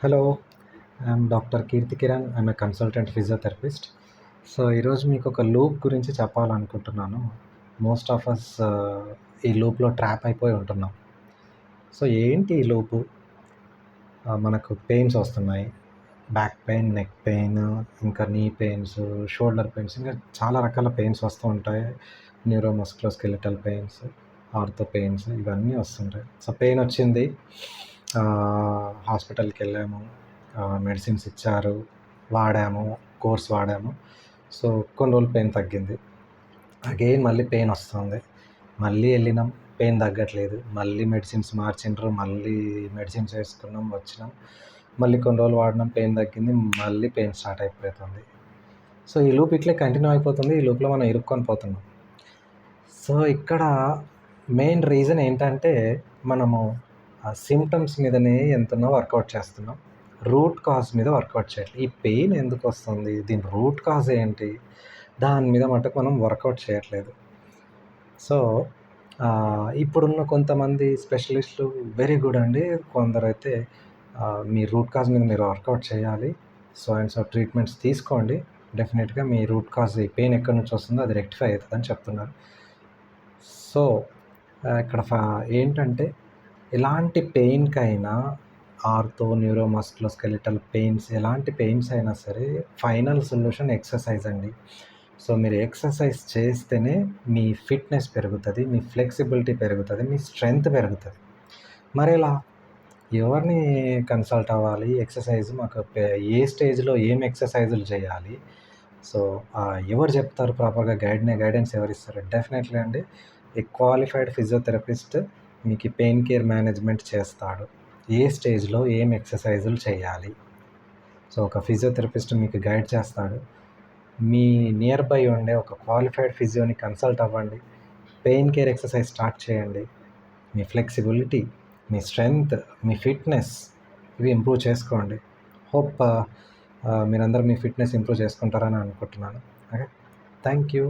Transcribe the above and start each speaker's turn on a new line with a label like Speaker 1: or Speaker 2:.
Speaker 1: Hello, I'm doctor Keerthi Kiran. I'm a consultant physiotherapist. So, ఈరోజు మీకు ఒక లూప్ గురించి చెప్పాలనుకుంటున్నాను. మోస్ట్ ఆఫ్ అస్ ఈ లూప్‌లో ట్రాప్ అయిపోయి ఉంటున్నాం. సో, ఏంటి ఈ లూపు? మనకు పెయిన్స్ వస్తున్నాయి. బ్యాక్ పెయిన్, నెక్ పెయిన్, ఇంకా నీ పెయిన్స్, షోల్డర్ పెయిన్స్, ఇంకా చాలా రకాల పెయిన్స్ వస్తూ ఉంటాయి. న్యూరోమస్కులోస్కెలిటల్ పెయిన్స్, ఆర్థో పెయిన్స్ ఇవన్నీ వస్తుంటాయి. సో, పెయిన్ వచ్చింది. హాస్పిటల్‌కెళ్ళాము. మెడిసిన్స్ ఇచ్చారు. వాడాము. కోర్స్ వాడాము. సో, కొన్ని రోజులు పెయిన్ తగ్గింది. అగైన్ మళ్ళీ పెయిన్ వస్తుంది. మళ్ళీ వెళ్ళినాం. పెయిన్ తగ్గట్లేదు. మళ్ళీ మెడిసిన్స్ మార్చిండ్రు. మళ్ళీ మెడిసిన్స్ వేసుకున్నాం, వచ్చినాం. మళ్ళీ కొన్ని రోజులు వాడినాం. పెయిన్ తగ్గింది. మళ్ళీ పెయిన్ స్టార్ట్ అయిపోతుంది. సో, ఈ లూప్ ఇట్లే కంటిన్యూ అయిపోతుంది. ఈ లూప్‌లో మనం ఇరుక్కొని పోతున్నాం. సో, ఇక్కడ మెయిన్ రీజన్ ఏంటంటే, మనము ఆ సింప్టమ్స్ మీదనే ఎంతనో వర్కౌట్ చేస్తున్నాం. రూట్ కాజ్ మీద వర్కౌట్ చేయట్లేదు. ఈ పెయిన్ ఎందుకొస్తుంది? దీని రూట్ కాజ్ ఏంటి? దాని మీద మటుకు మనం వర్కౌట్ చేయట్లేదు. సో, ఇప్పుడున్న కొంతమంది స్పెషలిస్టులు వెరీ గుడ్ అండి. కొందరైతే మీ రూట్ కాజ్ మీద మీరు వర్కౌట్ చేయాలి. సో అండ్ సో ట్రీట్మెంట్స్ తీసుకోండి. డెఫినిట్‌గా మీ రూట్ కాజ్ ఈ పెయిన్ ఎక్కడి నుంచి వస్తుందో అది రెక్టిఫై అవుతుందని చెప్తున్నారు. సో, ఇక్కడ ఏంటంటే ఎలాంటి పెయిన్‌కైనా ఆర్థో, న్యూరోమస్కులోస్కెలిటల్ పెయిన్స్ ఎలాంటి పెయిన్స్ అయినా సరే ఫైనల్ సొల్యూషన్ ఎక్సర్సైజ్ అండి. సో, మీరు ఎక్సర్సైజ్ చేస్తేనే మీ ఫిట్‌నెస్ పెరుగుతది, మీ ఫ్లెక్సిబిలిటీ పెరుగుతది, మీ స్ట్రెంగ్త్ పెరుగుతది. మరెలా? ఎవరిని కన్సల్ట్ అవ్వాలి? ఎక్సర్సైజ్ మాకు ఏ స్టేజ్‌లో ఏం ఎక్సర్సైజులు చేయాలి? సో, ఎవరు చెప్తారు ప్రాపర్‌గా గైడెన్స్ ఎవరిస్తారు? డెఫినెట్‌లీ అండి. ఏ క్వాలిఫైడ్ ఫిజియోథెరపిస్ట్ మీకు ఈ పెయిన్ కేర్ మేనేజ్మెంట్ చేస్తాడు. ఏ స్టేజ్‌లో ఏం ఎక్సర్సైజులు చేయాలి? సో, ఒక ఫిజియోథెరపిస్ట్ మీకు గైడ్ చేస్తాడు. మీ నియర్ బై ఉండే ఒక క్వాలిఫైడ్ ఫిజియోని కన్సల్ట్ అవ్వండి. పెయిన్ కేర్ ఎక్సర్సైజ్ స్టార్ట్ చేయండి. మీ ఫ్లెక్సిబిలిటీ, మీ స్ట్రెంగ్త్, మీ ఫిట్‌నెస్ ఇవి ఇంప్రూవ్ చేసుకోండి. హోప్ మీరందరూ మీ ఫిట్‌నెస్ ఇంప్రూవ్ చేసుకుంటారని అనుకుంటున్నాను. ఓకే. Thank you.